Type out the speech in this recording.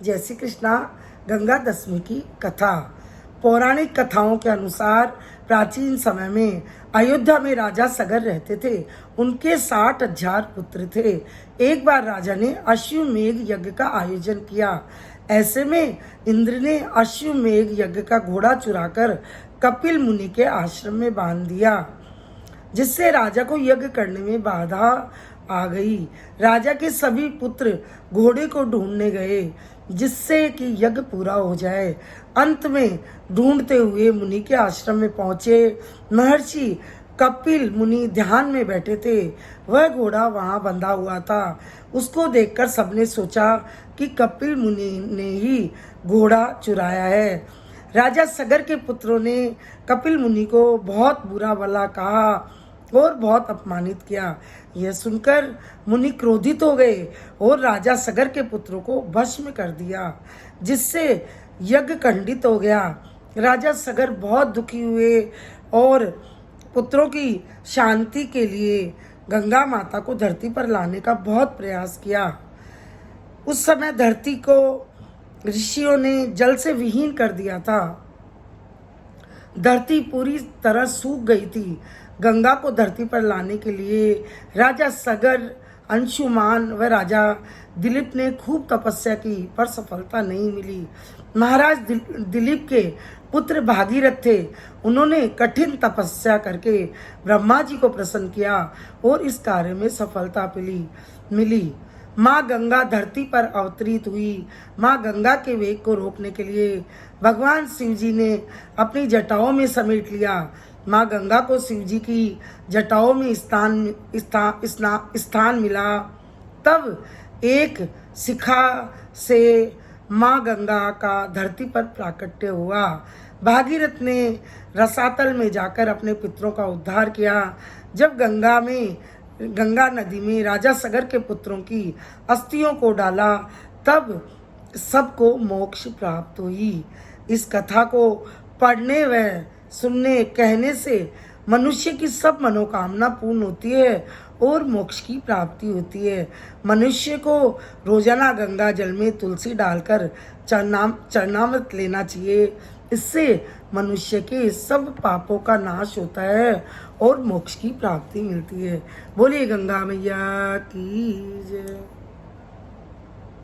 जय श्री कृष्णा। गंगा दशमी की कथा। पौराणिक कथाओं के अनुसार प्राचीन समय में अयोध्या में राजा सगर रहते थे। उनके 60,000 पुत्र थे। एक बार राजा ने अश्वमेध यज्ञ का आयोजन किया। ऐसे में इंद्र ने अश्वमेध यज्ञ का घोड़ा चुराकर कपिल मुनि के आश्रम में बांध दिया, जिससे राजा को यज्ञ करने में बाधा आ गई। राजा के सभी पुत्र घोड़े को ढूंढने गए, जिससे कि यज्ञ पूरा हो जाए। अंत में ढूंढते हुए मुनि के आश्रम में पहुंचे। महर्षि कपिल मुनि ध्यान में बैठे थे। वह घोड़ा वहां बंधा हुआ था। उसको देखकर सबने सोचा कि कपिल मुनि ने ही घोड़ा चुराया है। राजा सगर के पुत्रों ने कपिल मुनि को बहुत बुरा भला कहा और बहुत अपमानित किया। यह सुनकर मुनि क्रोधित हो गए और राजा सगर के पुत्रों को भस्म कर दिया, जिससे यज्ञ खंडित हो गया। राजा सगर बहुत दुखी हुए और पुत्रों की शांति के लिए गंगा माता को धरती पर लाने का बहुत प्रयास किया। उस समय धरती को ऋषियों ने जल से विहीन कर दिया था। धरती पूरी तरह सूख गई थी। गंगा को धरती पर लाने के लिए राजा सगर, अंशुमान व राजा दिलीप ने खूब तपस्या की, पर सफलता नहीं मिली। महाराज दिलीप के पुत्र भागीरथ थे। उन्होंने कठिन तपस्या करके ब्रह्मा जी को प्रसन्न किया और इस कार्य में सफलता मिली। माँ गंगा धरती पर अवतरित हुई। माँ गंगा के वेग को रोकने के लिए भगवान शिव जी ने अपनी जटाओं में समेट लिया। माँ गंगा को शिव जी की जटाओं में स्थान मिला। तब एक शिखा से माँ गंगा का धरती पर प्राकट्य हुआ। भागीरथ ने रसातल में जाकर अपने पितरों का उद्धार किया। जब गंगा नदी में राजा सगर के पुत्रों की अस्थियों को डाला, तब सबको मोक्ष प्राप्त हुई। इस कथा को पढ़ने व सुनने कहने से मनुष्य की सब मनोकामना पूर्ण होती है और मोक्ष की प्राप्ति होती है। मनुष्य को रोजाना गंगा जल में तुलसी डालकर चरणामृत लेना चाहिए। इससे मनुष्य के सब पापों का नाश होता है और मोक्ष की प्राप्ति मिलती है। बोलिए गंगा मैया की जय।